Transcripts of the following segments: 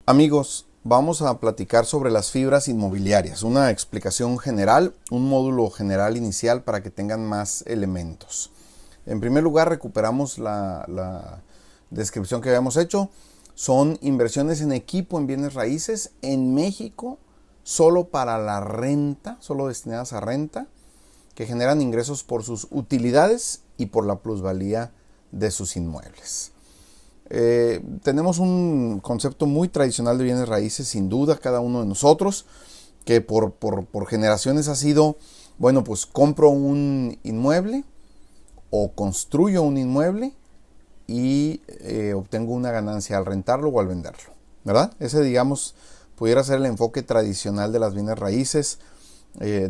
Amigos, vamos a platicar sobre las fibras inmobiliarias, una explicación general, un módulo general inicial para que tengan más elementos. En primer lugar, recuperamos la descripción que habíamos hecho. Son inversiones en equipo en bienes raíces en México, solo para la renta, solo destinadas a renta, que generan ingresos por sus utilidades y por la plusvalía de sus inmuebles. Tenemos un concepto muy tradicional de bienes raíces, sin duda, cada uno de nosotros, que por generaciones ha sido, bueno, pues compro un inmueble o construyo un inmueble y obtengo una ganancia al rentarlo o al venderlo, ¿verdad? Ese, digamos, pudiera ser el enfoque tradicional de las bienes raíces.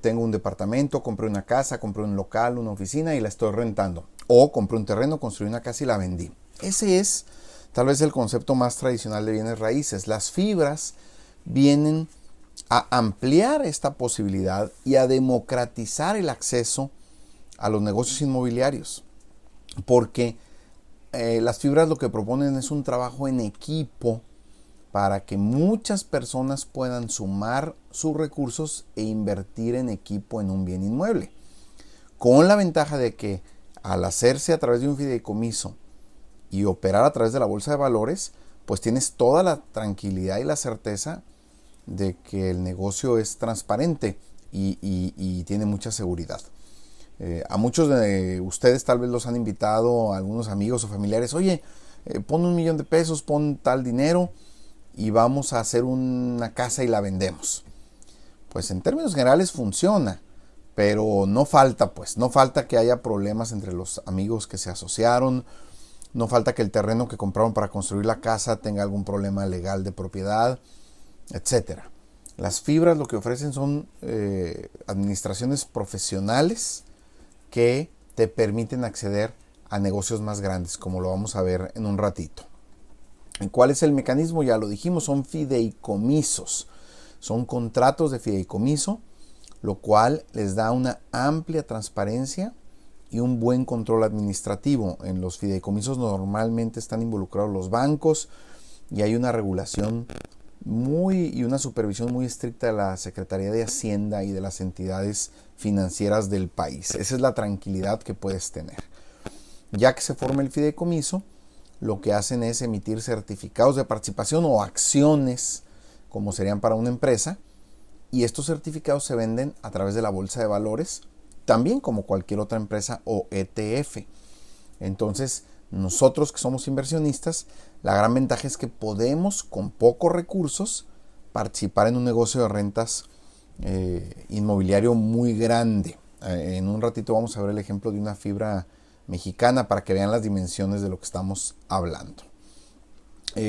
Tengo un departamento, compré una casa, compré un local, una oficina y la estoy rentando. O compré un terreno, construí una casa y la vendí. Ese es tal vez el concepto más tradicional de bienes raíces. Las fibras vienen a ampliar esta posibilidad y a democratizar el acceso a los negocios inmobiliarios. Porque las fibras lo que proponen es un trabajo en equipo para que muchas personas puedan sumar sus recursos e invertir en equipo en un bien inmueble. Con la ventaja de que al hacerse a través de un fideicomiso y operar a través de la bolsa de valores, pues tienes toda la tranquilidad y la certeza de que el negocio es transparente y tiene mucha seguridad. A muchos de ustedes tal vez los han invitado algunos amigos o familiares, oye, pon $1,000,000, pon tal dinero y vamos a hacer una casa y la vendemos. Pues en términos generales funciona, pero no falta que haya problemas entre los amigos que se asociaron, no falta que el terreno que compraron para construir la casa tenga algún problema legal de propiedad, etc. Las fibras lo que ofrecen son administraciones profesionales que te permiten acceder a negocios más grandes, como lo vamos a ver en un ratito. ¿Cuál es el mecanismo? Ya lo dijimos, son fideicomisos. Son contratos de fideicomiso, lo cual les da una amplia transparencia y un buen control administrativo. En los fideicomisos normalmente están involucrados los bancos y hay una regulación y una supervisión muy estricta de la Secretaría de Hacienda y de las entidades financieras del país. Esa es la tranquilidad que puedes tener. Ya que se forma el fideicomiso, lo que hacen es emitir certificados de participación o acciones, como serían para una empresa, y estos certificados se venden a través de la bolsa de valores, también como cualquier otra empresa o ETF. Entonces, nosotros que somos inversionistas, la gran ventaja es que podemos, con pocos recursos, participar en un negocio de rentas inmobiliario muy grande. En un ratito vamos a ver el ejemplo de una fibra mexicana para que vean las dimensiones de lo que estamos hablando.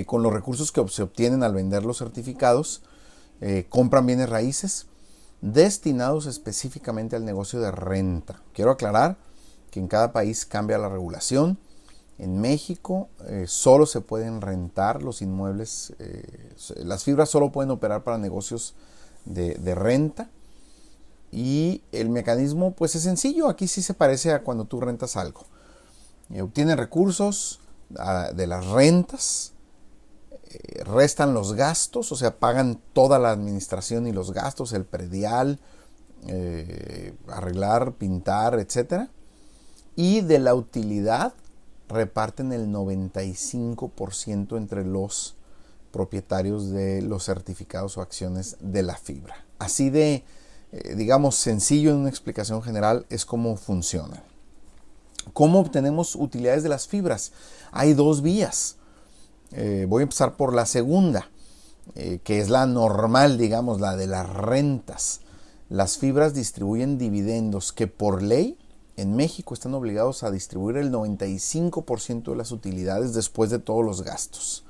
Con los recursos que se obtienen al vender los certificados, compran bienes raíces destinados específicamente al negocio de renta. Quiero aclarar que en cada país cambia la regulación. En México solo se pueden rentar los inmuebles, las fibras solo pueden operar para negocios de renta. Y el mecanismo pues es sencillo, aquí sí se parece a cuando tú rentas algo. Obtienen recursos de las rentas, restan los gastos, o sea, pagan toda la administración y los gastos, el predial, arreglar, pintar, etc. Y de la utilidad reparten el 95% entre los propietarios de los certificados o acciones de la fibra. Así de digamos, sencillo en una explicación general es cómo funciona. ¿Cómo obtenemos utilidades de las fibras? Hay dos vías. Voy a empezar por la segunda, que es la normal, digamos, la de las rentas. Las fibras distribuyen dividendos que por ley en México están obligados a distribuir el 95% de las utilidades después de todos los gastos.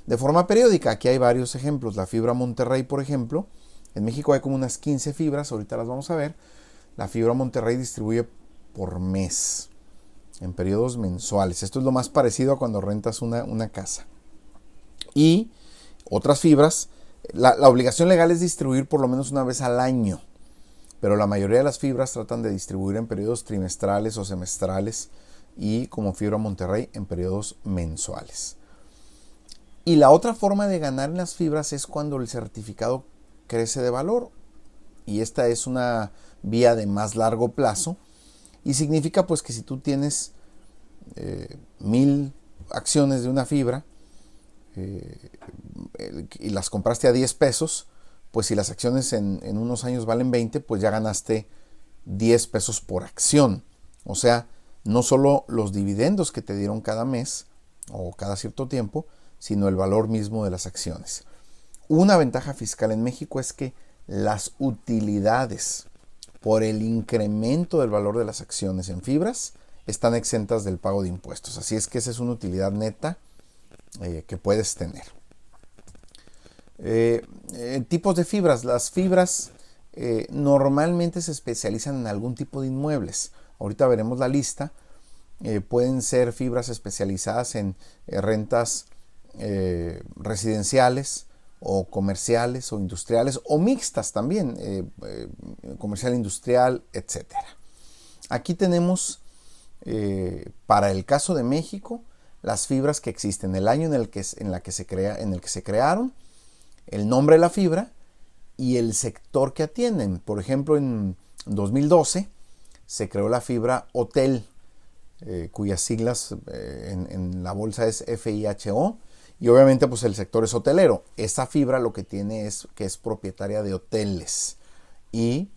De forma periódica, aquí hay varios ejemplos. La fibra Monterrey, por ejemplo, en México hay como unas 15 fibras, ahorita las vamos a ver. La fibra Monterrey distribuye por mes, en periodos mensuales. Esto es lo más parecido a cuando rentas una casa. Y otras fibras, la obligación legal es distribuir por lo menos una vez al año, pero la mayoría de las fibras tratan de distribuir en periodos trimestrales o semestrales y como fibra Monterrey en periodos mensuales. Y la otra forma de ganar en las fibras es cuando el certificado crece de valor. Y esta es una vía de más largo plazo. Y significa pues que si tú tienes 1000 acciones de una fibra y las compraste a 10 pesos, pues si las acciones en unos años valen 20, pues ya ganaste 10 pesos por acción. O sea, no solo los dividendos que te dieron cada mes o cada cierto tiempo, sino el valor mismo de las acciones. Una ventaja fiscal en México es que las utilidades por el incremento del valor de las acciones en fibras están exentas del pago de impuestos. Así es que esa es una utilidad neta que puedes tener. Tipos de fibras. Las fibras normalmente se especializan en algún tipo de inmuebles. Ahorita veremos la lista. Pueden ser fibras especializadas en rentas residenciales o comerciales o industriales o mixtas también, comercial, industrial, etc. Aquí tenemos para el caso de México las fibras que existen, el año en el que se crearon, el nombre de la fibra y el sector que atienden. Por ejemplo, en 2012 se creó la fibra Hotel, cuyas siglas en la bolsa es FIHO, y obviamente pues el sector es hotelero. Esta fibra lo que tiene es que es propietaria de hoteles y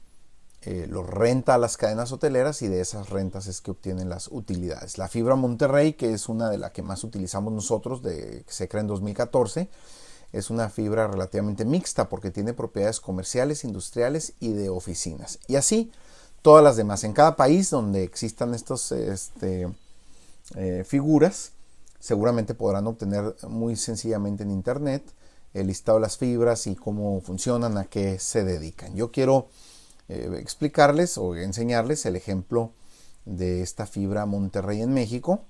los renta a las cadenas hoteleras, y de esas rentas es que obtienen las utilidades. La fibra Monterrey, que es una de las que más utilizamos nosotros, que se crea en 2014, es una fibra relativamente mixta porque tiene propiedades comerciales, industriales y de oficinas. Y así todas las demás. En cada país donde existan estas figuras, seguramente podrán obtener muy sencillamente en internet el listado de las fibras y cómo funcionan, a qué se dedican. Yo quiero explicarles o enseñarles el ejemplo de esta fibra Monterrey en México.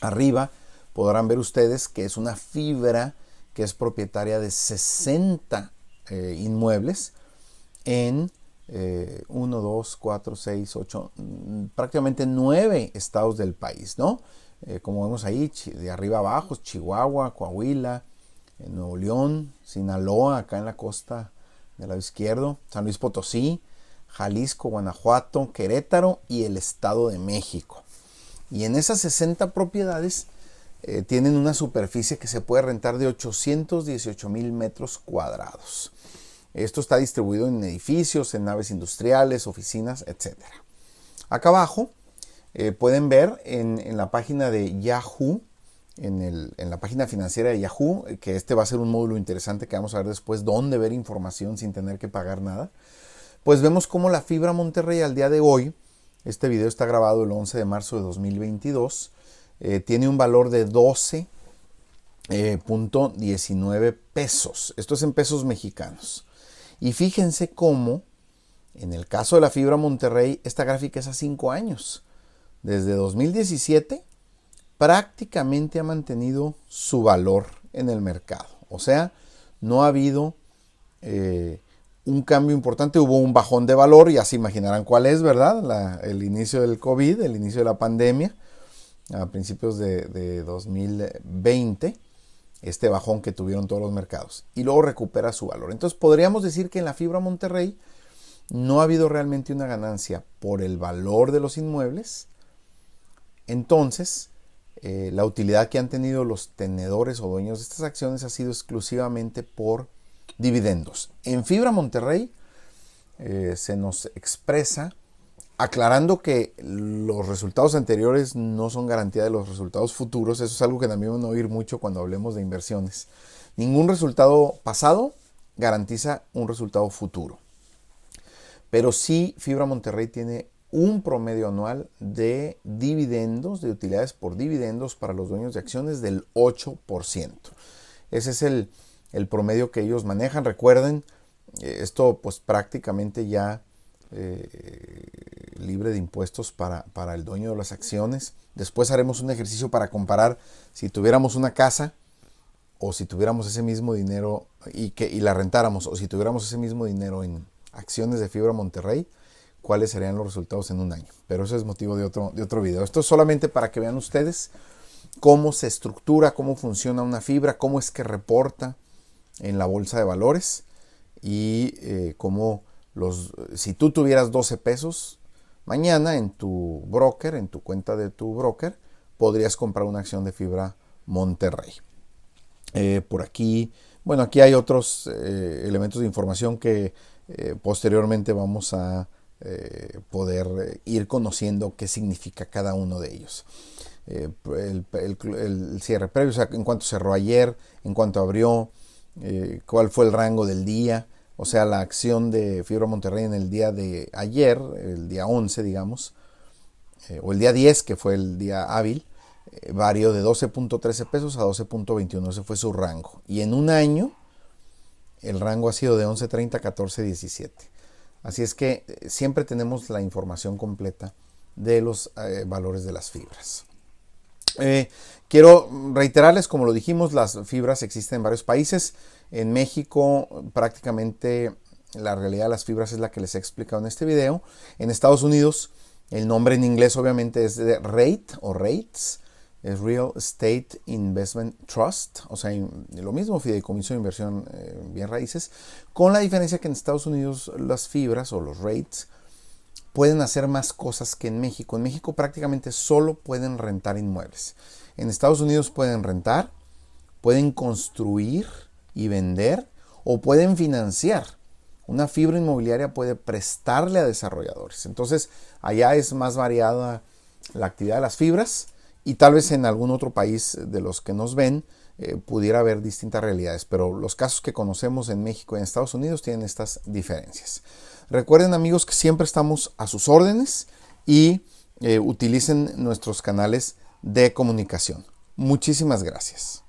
Arriba podrán ver ustedes que es una fibra que es propietaria de 60 inmuebles en 1, 2, 4, 6, 8, prácticamente 9 estados del país, ¿no? Como vemos ahí, de arriba abajo, Chihuahua, Coahuila, Nuevo León, Sinaloa, acá en la costa del lado izquierdo, San Luis Potosí, Jalisco, Guanajuato, Querétaro y el Estado de México. Y en esas 60 propiedades tienen una superficie que se puede rentar de 818,000 metros cuadrados. Esto está distribuido en edificios, en naves industriales, oficinas, etc. Acá abajo pueden ver en la página de Yahoo, en la página financiera de Yahoo, que este va a ser un módulo interesante que vamos a ver después, dónde ver información sin tener que pagar nada. Pues vemos cómo la fibra Monterrey al día de hoy, este video está grabado el 11 de marzo de 2022, tiene un valor de 12.19 pesos. Esto es en pesos mexicanos. Y fíjense cómo, en el caso de la fibra Monterrey, esta gráfica es a 5 años. Desde 2017 prácticamente ha mantenido su valor en el mercado. O sea, no ha habido un cambio importante. Hubo un bajón de valor, ya se imaginarán cuál es, ¿verdad? El inicio del COVID, el inicio de la pandemia, a principios de 2020. Este bajón que tuvieron todos los mercados, y luego recupera su valor. Entonces podríamos decir que en la fibra Monterrey no ha habido realmente una ganancia por el valor de los inmuebles. Entonces la utilidad que han tenido los tenedores o dueños de estas acciones ha sido exclusivamente por dividendos. En fibra Monterrey se nos expresa aclarando que los resultados anteriores no son garantía de los resultados futuros. Eso es algo que también van a oír mucho cuando hablemos de inversiones. Ningún resultado pasado garantiza un resultado futuro. Pero sí, fibra Monterrey tiene un promedio anual de dividendos, de utilidades por dividendos para los dueños de acciones del 8%. Ese es el promedio que ellos manejan. Recuerden, esto pues prácticamente ya libre de impuestos para el dueño de las acciones. Después haremos un ejercicio para comparar si tuviéramos una casa o si tuviéramos ese mismo dinero y la rentáramos, o si tuviéramos ese mismo dinero en acciones de fibra Monterrey, cuáles serían los resultados en un año. Pero eso es motivo de otro video. Esto es solamente para que vean ustedes cómo se estructura, cómo funciona una fibra, cómo es que reporta en la bolsa de valores y cómo si tú tuvieras 12 pesos, mañana en tu broker, en tu cuenta de tu broker, podrías comprar una acción de Fibra Monterrey. Por aquí, bueno, aquí hay otros elementos de información que posteriormente vamos a poder ir conociendo qué significa cada uno de ellos. El cierre previo, o sea, en cuanto cerró ayer, en cuanto abrió, cuál fue el rango del día, o sea, la acción de Fibra Monterrey en el día de ayer, el día 11, digamos, o el día 10, que fue el día hábil, varió de 12.13 pesos a 12.21, ese fue su rango. Y en un año, el rango ha sido de 11.30 a 14.17. Así es que siempre tenemos la información completa de los valores de las fibras. Quiero reiterarles, como lo dijimos, las fibras existen en varios países. En México prácticamente la realidad de las fibras es la que les he explicado en este video. En Estados Unidos el nombre en inglés obviamente es de REIT o REITs, es Real Estate Investment Trust, o sea, lo mismo, fideicomiso de inversión en bien raíces, con la diferencia que en Estados Unidos las fibras o los REITs pueden hacer más cosas que en México. En México prácticamente solo pueden rentar inmuebles. En Estados Unidos pueden rentar, pueden construir y vender o pueden financiar. Una fibra inmobiliaria puede prestarle a desarrolladores. Entonces, allá es más variada la actividad de las fibras y tal vez en algún otro país de los que nos ven pudiera haber distintas realidades. Pero los casos que conocemos en México y en Estados Unidos tienen estas diferencias. Recuerden, amigos, que siempre estamos a sus órdenes y utilicen nuestros canales de comunicación. Muchísimas gracias.